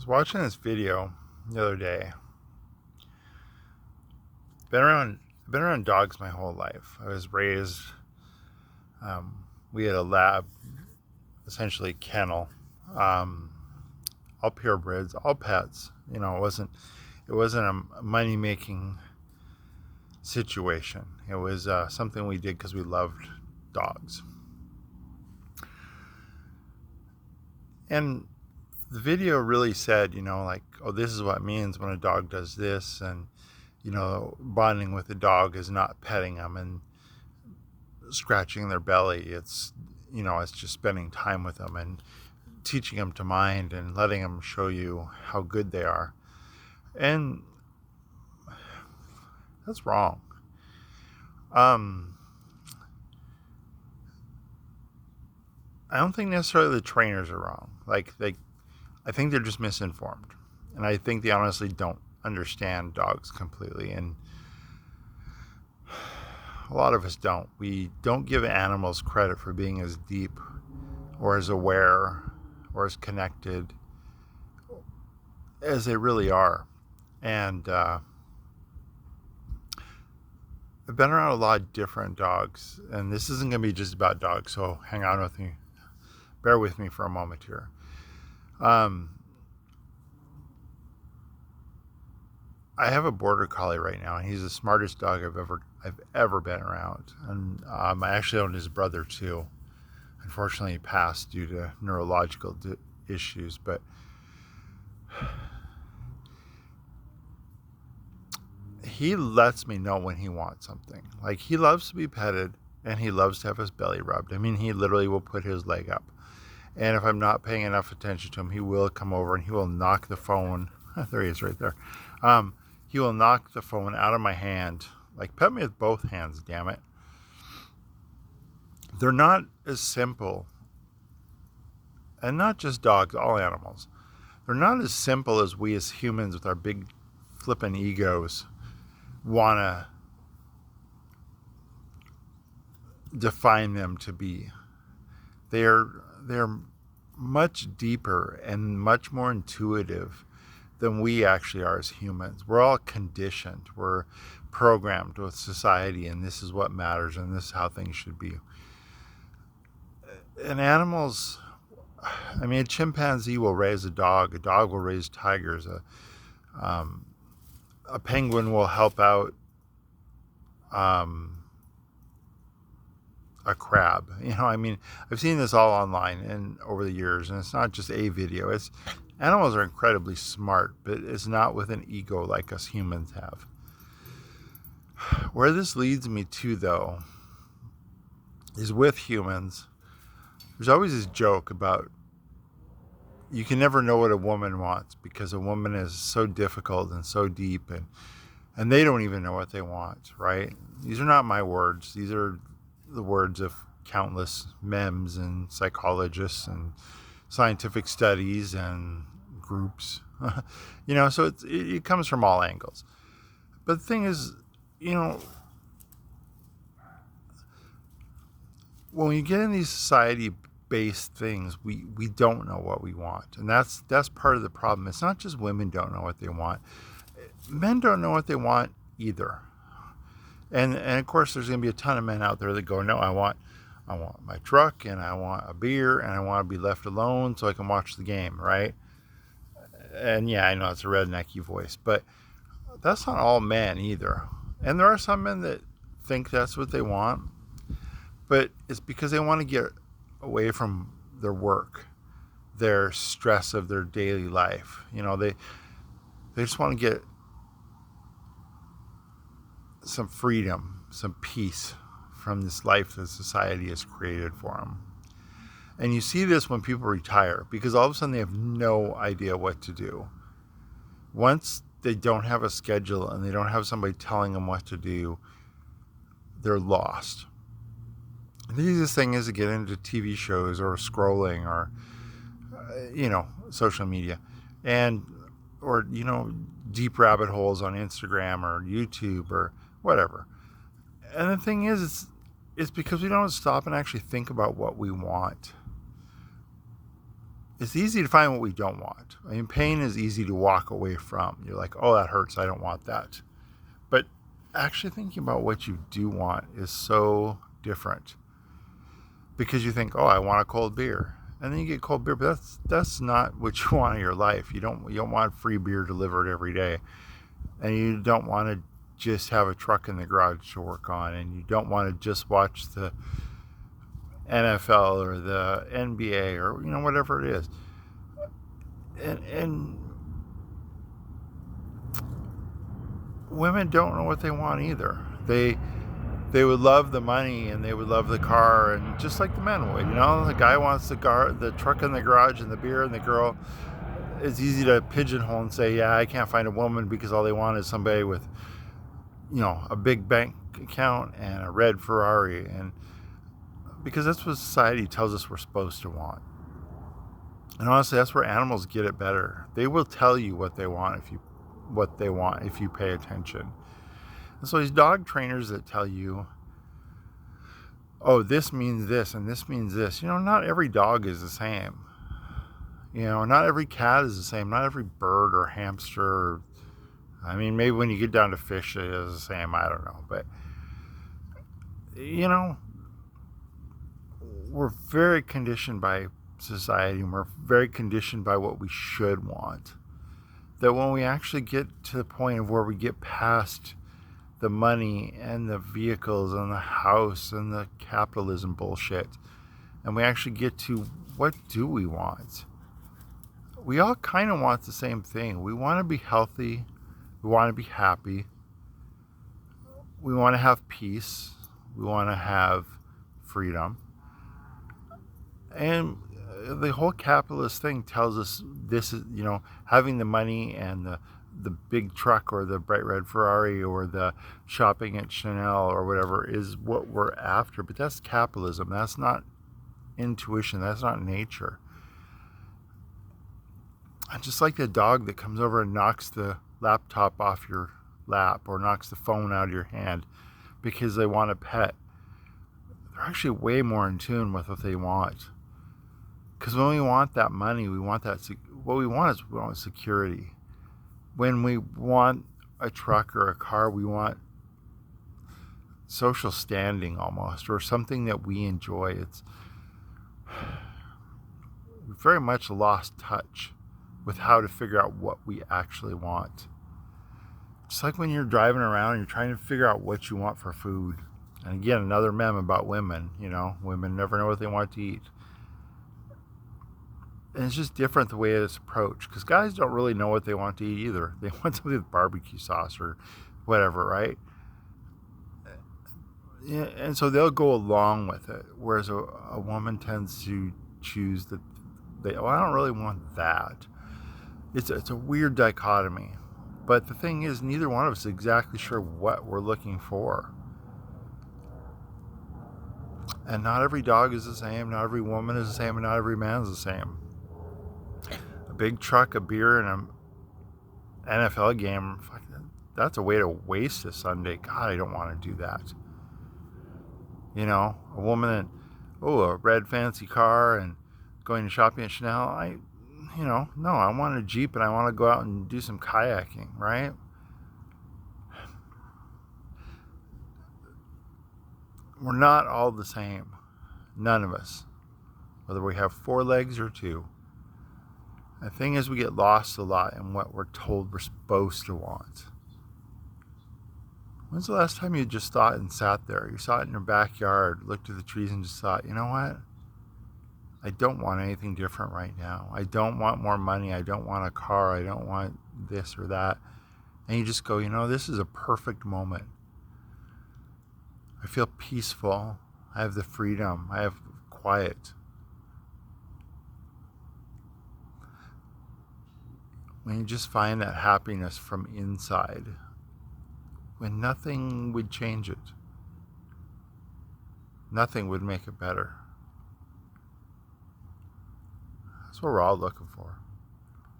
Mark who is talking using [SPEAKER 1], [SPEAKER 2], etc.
[SPEAKER 1] Was watching this video the other day. Been around dogs my whole life. I was raised. We had a lab, essentially kennel, um, all purebreds, all pets. It wasn't a money making situation. It was something we did because we loved dogs. And the video really said, like, oh, this is what it means when a dog does this, and bonding with a dog is not petting them and scratching their belly. It's just spending time with them and teaching them to mind and letting them show you how good they are. And that's wrong. I don't think necessarily the trainers are wrong. I think they're just misinformed, and I think they honestly don't understand dogs completely. And a lot of us don't. We don't give animals credit for being as deep or as aware or as connected as they really are. And I've been around a lot of different dogs, and this isn't going to be just about dogs, so hang on with me. Bear with me for a moment here. I have a border collie right now, and he's the smartest dog I've ever been around. And I actually owned his brother too. Unfortunately, he passed due to neurological issues. But he lets me know when he wants something. Like, he loves to be petted, and he loves to have his belly rubbed. I mean, he literally will put his leg up. And if I'm not paying enough attention to him, he will come over and he will knock the phone. There he is, right there. He will knock the phone out of my hand. Like, pet me with both hands, damn it. They're not as simple, and not just dogs, all animals. They're not as simple as we as humans with our big flippin' egos want to define them to be. They're much deeper and much more intuitive than we actually are as humans. We're all conditioned. We're programmed with society, and this is what matters, and this is how things should be. And animals, I mean, a chimpanzee will raise a dog will raise tigers, a penguin will help out a crab. I mean, I've seen this all online and over the years, and it's not just a video. Animals are incredibly smart, but it's not with an ego like us humans have. Where this leads me to, though, is with humans. There's always this joke about you can never know what a woman wants because a woman is so difficult and so deep, and they don't even know what they want, right? These are not my words. These are the words of countless memes and psychologists and scientific studies and groups. So it comes from all angles. But the thing is, when we get in these society-based things, we don't know what we want, and that's part of the problem. It's not just women don't know what they want; men don't know what they want either. And of course, there's going to be a ton of men out there that go, no, I want my truck, and I want a beer, and I want to be left alone so I can watch the game, right? And yeah, I know it's a rednecky voice, but that's not all men either. And there are some men that think that's what they want, but it's because they want to get away from their work, their stress of their daily life. They just want to get some freedom, some peace from this life that society has created for them. And you see this when people retire, because all of a sudden they have no idea what to do. Once they don't have a schedule and they don't have somebody telling them what to do, they're lost. The easiest thing is to get into TV shows or scrolling or, social media, or deep rabbit holes on Instagram or YouTube or whatever. And the thing is, it's because we don't stop and actually think about what we want. it's easy to find what we don't want. I mean, pain is easy to walk away from. You're like, oh, that hurts. I don't want that. But actually thinking about what you do want is so different, because you think, oh, I want a cold beer. And then you get cold beer, but that's not what you want in your life. You don't want free beer delivered every day. And you don't want to just have a truck in the garage to work on, and you don't want to just watch the NFL or the NBA or whatever it is. And women don't know what they want either. They would love the money and they would love the car, and just like the men would, the guy wants the truck in the garage and the beer, and the girl, it's easy to pigeonhole and say, yeah, I can't find a woman because all they want is somebody with, a big bank account and a red Ferrari, and because that's what society tells us we're supposed to want. And honestly, that's where animals get it better. They will tell you what they want if you pay attention. And so these dog trainers that tell you, oh, this means this and this means this. Not every dog is the same. Not every cat is the same. Not every bird or hamster. I mean, maybe when you get down to fish, it is the same. I don't know. But, we're very conditioned by society, and we're very conditioned by what we should want. That when we actually get to the point of where we get past the money and the vehicles and the house and the capitalism bullshit, and we actually get to what do we want, we all kind of want the same thing. We want to be healthy. We want to be happy. We want to have peace. We want to have freedom. And the whole capitalist thing tells us this is, having the money and the big truck or the bright red Ferrari or the shopping at Chanel or whatever is what we're after. But that's capitalism. That's not intuition. That's not nature. And just like the dog that comes over and knocks the laptop off your lap or knocks the phone out of your hand because they want a pet, they're actually way more in tune with what they want. Because when we want that money, we want what we want is security. When we want a truck or a car, we want social standing almost, or something that we enjoy. We've very much lost touch with how to figure out what we actually want. Just like when you're driving around and you're trying to figure out what you want for food. And again, another meme about women, women never know what they want to eat. And it's just different the way it's approached, because guys don't really know what they want to eat either. They want something with barbecue sauce or whatever, right? Yeah, and so they'll go along with it, whereas a woman tends to choose that I don't really want that. It's a weird dichotomy. But the thing is, neither one of us is exactly sure what we're looking for. And not every dog is the same, not every woman is the same, and not every man is the same. A big truck, a beer, and an NFL game, that's a way to waste a Sunday. God, I don't want to do that. A woman in, a red fancy car and going to shopping at Chanel, no, I want a Jeep and I want to go out and do some kayaking, right? We're not all the same. None of us. Whether we have 4 legs or 2. The thing is, we get lost a lot in what we're told we're supposed to want. When's the last time you just thought and sat there? You saw it in your backyard, looked at the trees and just thought, you know what? I don't want anything different right now. I don't want more money. I don't want a car. I don't want this or that. And you just go, this is a perfect moment. I feel peaceful. I have the freedom. I have quiet. When you just find that happiness from inside, when nothing would change it, nothing would make it better. That's what we're all looking for.